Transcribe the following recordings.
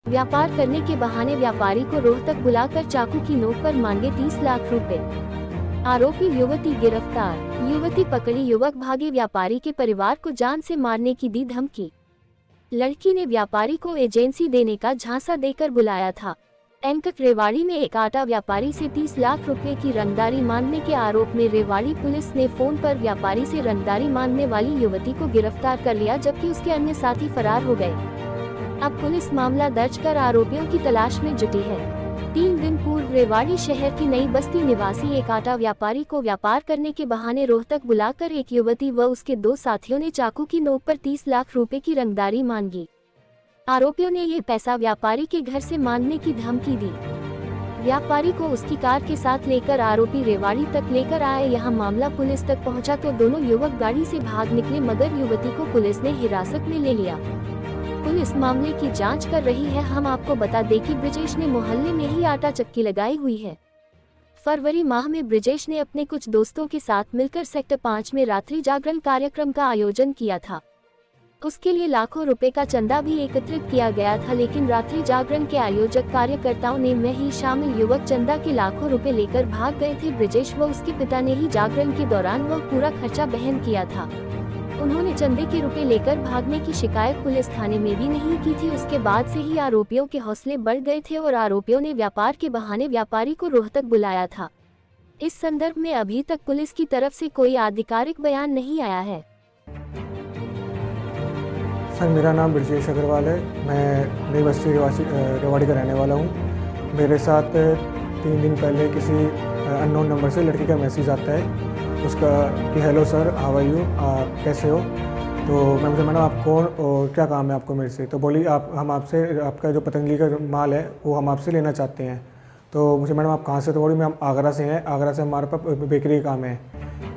व्यापार करने के बहाने व्यापारी को रोहतक बुलाकर चाकू की नोक पर मांगे 30 लाख रुपए। आरोपी युवती गिरफ्तार। युवती पकड़ी, युवक भागे, व्यापारी के परिवार को जान से मारने की दी धमकी। लड़की ने व्यापारी को एजेंसी देने का झांसा देकर बुलाया था। एनकट रेवाड़ी में एक आटा व्यापारी से 30 लाख रुपए की रंगदारी मांगने के आरोप में रेवाड़ी पुलिस ने फोन पर व्यापारी से रंगदारी मांगने वाली युवती को गिरफ्तार कर लिया, जबकि उसके अन्य साथी फरार हो गए। अब पुलिस मामला दर्ज कर आरोपियों की तलाश में जुटी है। 3 दिन पूर्व रेवाड़ी शहर की नई बस्ती निवासी एक आटा व्यापारी को व्यापार करने के बहाने रोहतक बुलाकर एक युवती व उसके 2 साथियों ने चाकू की नोक पर 30 लाख रुपए की रंगदारी मांगी। आरोपियों ने ये पैसा व्यापारी के घर से मांगने की धमकी दी। व्यापारी को उसकी कार के साथ लेकर आरोपी रेवाड़ी तक लेकर आए। यहाँ मामला पुलिस तक पहुँचा तो दोनों युवक गाड़ी से भाग निकले, मगर युवती को पुलिस ने हिरासत में ले लिया। पुलिस मामले की जांच कर रही है। हम आपको बता दें कि ब्रिजेश ने मोहल्ले में ही आटा चक्की लगाई हुई है। फरवरी माह में ब्रिजेश ने अपने कुछ दोस्तों के साथ मिलकर सेक्टर 5 में रात्रि जागरण कार्यक्रम का आयोजन किया था। उसके लिए लाखों रुपए का चंदा भी एकत्रित किया गया था, लेकिन रात्रि जागरण के आयोजक कार्यकर्ताओं ने में ही शामिल युवक चंदा के लाखों रुपए लेकर भाग गए थे। ब्रिजेश व उसके पिता ने ही जागरण के दौरान वह पूरा खर्चा वहन किया था। उन्होंने चंदे के रुपए लेकर भागने की शिकायत पुलिस थाने में भी नहीं की थी। उसके बाद से ही आरोपियों के हौसले बढ़ गए थे और आरोपियों ने व्यापार के बहाने व्यापारी को रोहतक बुलाया था। इस संदर्भ में अभी तक पुलिस की तरफ से कोई आधिकारिक बयान नहीं आया है। सर, मेरा नाम ब्रिजेश अग्रवाल है। मैं नई बस्ती रेवाड़ी का रहने वाला हूँ। मेरे साथ 3 दिन पहले किसी अननोन नंबर से लड़की का मैसेज आता है, उसका कि hello sir, how are you, कैसे हो। तो मैं मुझे मैडम आप कौन और क्या काम है आपको मेरे से। तो बोली हम आपसे आपका जो पतंजलि का माल है वो हम आपसे लेना चाहते हैं। तो मुझे मैडम आप कहाँ से। तो बोली मैं हम आगरा से हैं, आगरा से हमारे पास बेकरी का काम है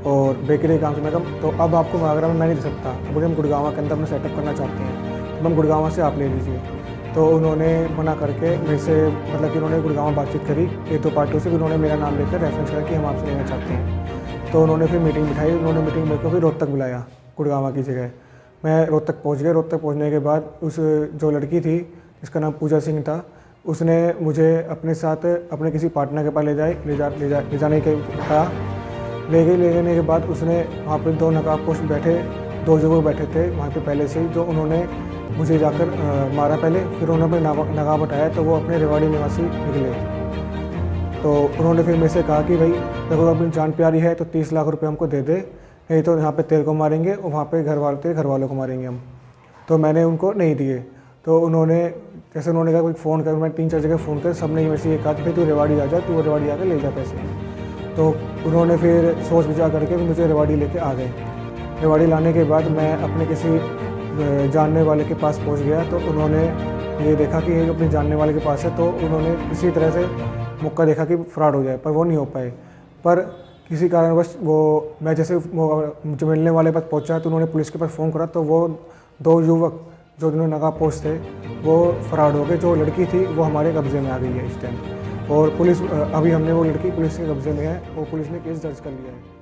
और बेकरी काम से मैडम तो अब आपको आगरा में मैं नहीं दे सकता। तो बोले हम गुड़गांव के अंदर अपना सेटअप करना चाहते हैं, तो हम गुड़गांव से आप ले लीजिए। तो उन्होंने मना करके मेरे से मतलब कि उन्होंने गुड़गांव बातचीत करी 1-2 पार्टियों से, उन्होंने मेरा नाम लेकर रेफरेंस करके हम आपसे लेना चाहते हैं। तो उन्होंने फिर मीटिंग बिठाई। उन्होंने मीटिंग मेरे को फिर रोहतक बुलाया, गुड़गांव की जगह। मैं रोहतक पहुंच गया। रोहतक पहुंचने के बाद उस जो लड़की थी जिसका नाम पूजा सिंह था, उसने मुझे अपने साथ अपने किसी पार्टनर के पास ले जाने के कहा। ले जाने के बाद उसने वहाँ पर 2 नकाबपोश बैठे, 2 जगह बैठे थे वहाँ पे पहले से ही, जो उन्होंने मुझे जाकर मारा पहले। फिर उन्होंने नकाब हटाया तो वो अपने रेवाड़ी निवासी निकले। तो उन्होंने फिर मेरे से कहा कि भाई देखो अपनी जान प्यारी है तो 30 लाख रुपए हमको दे दे, नहीं तो यहाँ पे तेरे को मारेंगे और वहाँ पे तेरे घर वालों को मारेंगे हम। तो मैंने उनको नहीं दिए। तो उन्होंने जैसे उन्होंने कहा कोई फ़ोन कर, मैं 3-4 जगह फ़ोन कर, सबने मेरे से ये कहा कि भाई तू रेवाड़ी आ जा, तू रेवाड़ी आकर ले जा पैसे। तो उन्होंने फिर सोच विचार करके मुझे रेवाड़ी लेके आ गए। रेवाड़ी लाने के बाद मैं अपने किसी जानने वाले के पास पहुँच गया। तो उन्होंने ये देखा कि ये अपने जानने वाले के पास है, तो उन्होंने किसी तरह से मौका देखा कि फ्रॉड हो जाए, पर वो नहीं हो पाए। पर किसी कारणवश मैं जैसे मुझे मिलने वाले पास पहुंचा तो उन्होंने पुलिस के पास फ़ोन करा, तो वो 2 युवक जो जिन्होंने नकाबपोश थे वो फ्रॉड हो गए। जो लड़की थी वो हमारे कब्ज़े में आ गई है इस टाइम, और पुलिस अभी हमने वो लड़की पुलिस के कब्ज़े में है और पुलिस ने केस दर्ज कर लिया है।